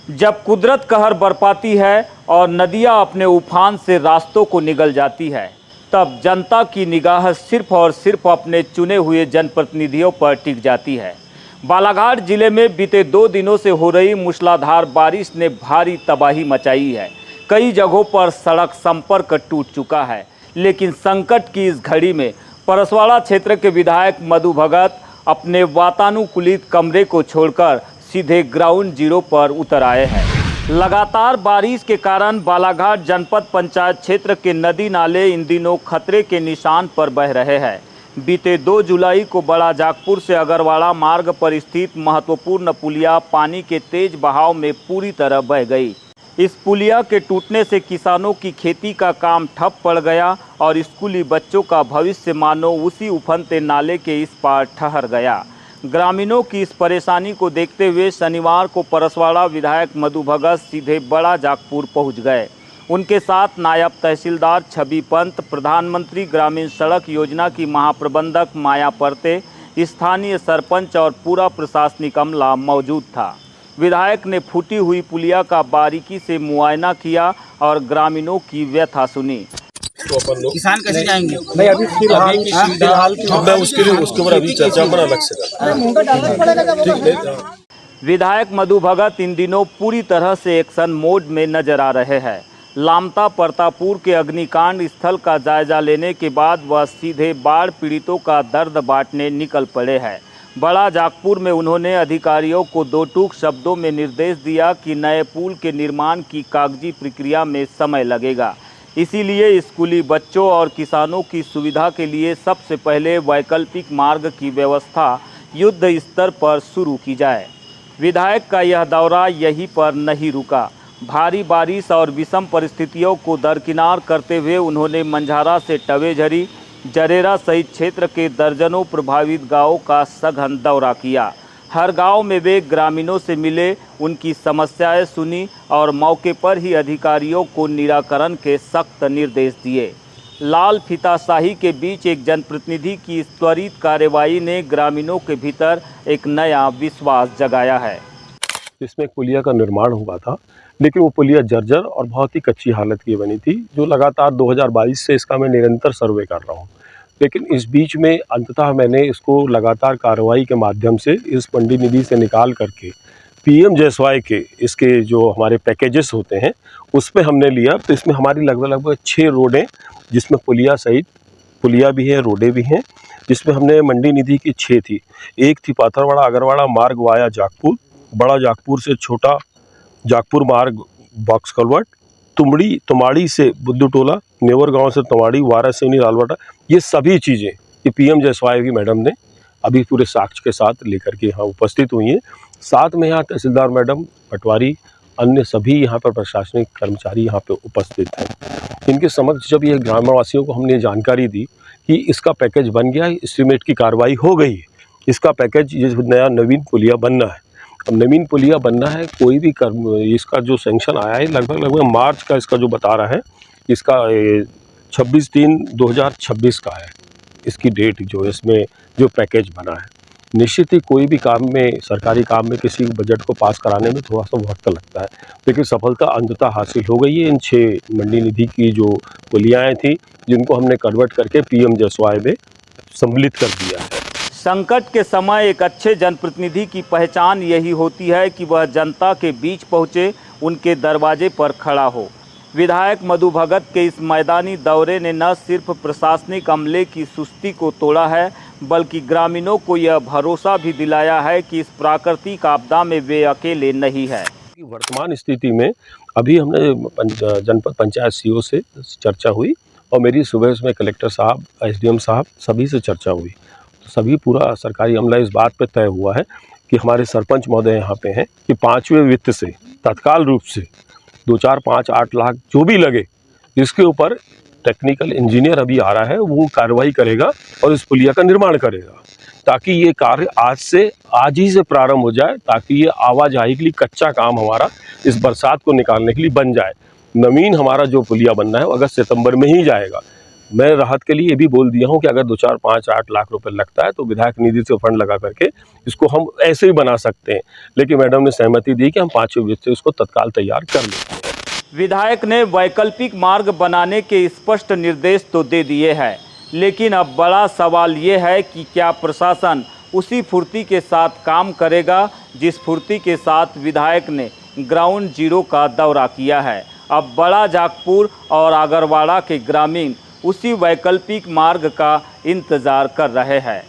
जब कुदरत कहर बरपाती है और नदियां अपने उफान से रास्तों को निगल जाती है, तब जनता की निगाह सिर्फ और सिर्फ अपने चुने हुए जनप्रतिनिधियों पर टिक जाती है। बालाघाट जिले में बीते 2 दिनों से हो रही मूसलाधार बारिश ने भारी तबाही मचाई है। कई जगहों पर सड़क संपर्क टूट चुका है, लेकिन संकट की इस घड़ी में परसवाड़ा क्षेत्र के विधायक मधु भगत अपने वातानुकूलित कमरे को छोड़कर सीधे ग्राउंड जीरो पर उतर आए हैं। लगातार बारिश के कारण बालाघाट जनपद पंचायत क्षेत्र के नदी नाले इन दिनों खतरे के निशान पर बह रहे हैं। बीते 2 जुलाई को बड़ा जागपुर से अगरवाड़ा मार्ग पर स्थित महत्वपूर्ण पुलिया पानी के तेज बहाव में पूरी तरह बह गई। इस पुलिया के टूटने से किसानों की खेती का काम ठप पड़ गया और स्कूली बच्चों का भविष्य मानो उसी उफनते नाले के इस पार ठहर गया। ग्रामीणों की इस परेशानी को देखते हुए शनिवार को परसवाड़ा विधायक मधु भगत सीधे बड़ा जागपुर पहुंच गए। उनके साथ नायब तहसीलदार छवि पंत, प्रधानमंत्री ग्रामीण सड़क योजना की महाप्रबंधक माया परते, स्थानीय सरपंच और पूरा प्रशासनिक अमला मौजूद था। विधायक ने फूटी हुई पुलिया का बारीकी से मुआयना किया और ग्रामीणों की व्यथा सुनी। तो अपन लोग किसान कैसे जाएंगे? नहीं अभी फिलहाल मैं उसके लिए उसके ऊपर अभी चर्चा पर अलग से कर ठीक है। विधायक मधु भगत इन दिनों पूरी तरह से एक्शन मोड में नजर आ रहे हैं। लामता परतापुर के अग्निकांड स्थल का जायजा लेने के बाद वह सीधे बाढ़ पीड़ितों का दर्द बांटने निकल पड़े हैं। बड़ा जागपुर में उन्होंने अधिकारियों को 2 टूक शब्दों में निर्देश दिया कि नए पुल के निर्माण की कागजी प्रक्रिया में समय लगेगा, इसीलिए स्कूली बच्चों और किसानों की सुविधा के लिए सबसे पहले वैकल्पिक मार्ग की व्यवस्था युद्ध स्तर पर शुरू की जाए। विधायक का यह दौरा यहीं पर नहीं रुका। भारी बारिश और विषम परिस्थितियों को दरकिनार करते हुए उन्होंने मंझारा से टवेझरी, जरेरा सहित क्षेत्र के दर्जनों प्रभावित गांवों का सघन दौरा किया। हर गांव में वे ग्रामीणों से मिले, उनकी समस्याएं सुनी और मौके पर ही अधिकारियों को निराकरण के सख्त निर्देश दिए। लाल फीताशाही के बीच एक जनप्रतिनिधि की इस त्वरित कार्रवाई ने ग्रामीणों के भीतर एक नया विश्वास जगाया है। इसमें एक पुलिया का निर्माण हुआ था, लेकिन वो पुलिया जर्जर और बहुत ही कच्ची हालत की बनी थी, जो लगातार 2022 से इसका मैं निरंतर सर्वे कर रहा हूँ। लेकिन इस बीच में अंततः मैंने इसको लगातार कार्रवाई के माध्यम से इस मंडी निधि से निकाल करके PM-JSY के इसके जो हमारे पैकेजेस होते हैं उस पर हमने लिया। तो इसमें हमारी लगभग 6 रोडें, जिसमें पुलिया सहित पुलिया भी है, रोडें भी हैं, जिसमें हमने मंडी निधि की 6 थी। एक थी पाथरवाड़ा अगरवाड़ा मार्ग वाया जागपुर, बड़ा जागपुर से छोटा जागपुर मार्ग बॉक्स कलवर्ट, तुमाड़ी से बुद्धू टोला, नेवर गांव से तुमाड़ी, वारासिवनी लालवाटा, ये सभी चीज़ें ये PM-JSY की मैडम ने अभी पूरे साक्ष्य के साथ लेकर के यहाँ उपस्थित हुई हैं। साथ में यहाँ तहसीलदार मैडम, पटवारी, अन्य सभी यहाँ पर प्रशासनिक कर्मचारी यहाँ पे उपस्थित हैं। इनके समक्ष जब ये ग्रामवासियों को हमने जानकारी दी कि इसका पैकेज बन गया है, एस्टीमेट की कार्रवाई हो गई है, इसका पैकेज ये नया नवीन पुलिया बनना है। अब नवीन पुलिया बनना है, कोई भी इसका जो सेंक्शन आया है लगभग मार्च का, इसका जो बता रहा है इसका 26/3/2026 का है इसकी डेट, जो इसमें जो पैकेज बना है। निश्चित ही कोई भी काम में, सरकारी काम में किसी बजट को पास कराने में थोड़ा सा वक्त लगता है, लेकिन सफलता अंततः हासिल हो गई है। इन 6 मंडी निधि की जो पुलियाएँ थी, जिनको हमने कन्वर्ट करके PM-JSY में सम्मिलित कर दिया है। संकट के समय एक अच्छे जनप्रतिनिधि की पहचान यही होती है कि वह जनता के बीच पहुंचे, उनके दरवाजे पर खड़ा हो। विधायक मधु भगत के इस मैदानी दौरे ने न सिर्फ प्रशासनिक अमले की सुस्ती को तोड़ा है, बल्कि ग्रामीणों को यह भरोसा भी दिलाया है कि इस प्राकृतिक आपदा में वे अकेले नहीं है। वर्तमान स्थिति में अभी हमने जनपद पंचायत CO से चर्चा हुई और मेरी सुबह उसमें कलेक्टर साहब, SDM साहब सभी से चर्चा हुई। तो सभी पूरा सरकारी अमला इस बात पर तय हुआ है कि हमारे सरपंच महोदय यहाँ पे हैं कि 5वें वित्त से तत्काल रूप से 2, 4, 5, 8 लाख जो भी लगे, इसके ऊपर टेक्निकल इंजीनियर अभी आ रहा है, वो कार्रवाई करेगा और इस पुलिया का निर्माण करेगा, ताकि ये कार्य आज ही से प्रारंभ हो जाए, ताकि ये आवाजाही के लिए कच्चा काम हमारा इस बरसात को निकालने के लिए बन जाए। नवीन हमारा जो पुलिया बनना है वो अगस्त सितंबर में ही जाएगा। मैं राहत के लिए ये भी बोल दिया हूँ कि अगर 2, 4, 5, 8 लाख रुपए लगता है तो विधायक निधि से फंड लगा करके इसको हम ऐसे ही बना सकते हैं। लेकिन मैडम ने सहमति दी कि हम 5वें वित्त से उसको तत्काल तैयार कर लेते हैं। विधायक ने वैकल्पिक मार्ग बनाने के स्पष्ट निर्देश तो दे दिए हैं, लेकिन अब बड़ा सवाल ये है कि क्या प्रशासन उसी फुर्ती के साथ काम करेगा जिस फुर्ती के साथ विधायक ने ग्राउंड जीरो का दौरा किया है। अब बड़ा जागपुर और आगरवाड़ा के ग्रामीण उसी वैकल्पिक मार्ग का इंतज़ार कर रहे हैं।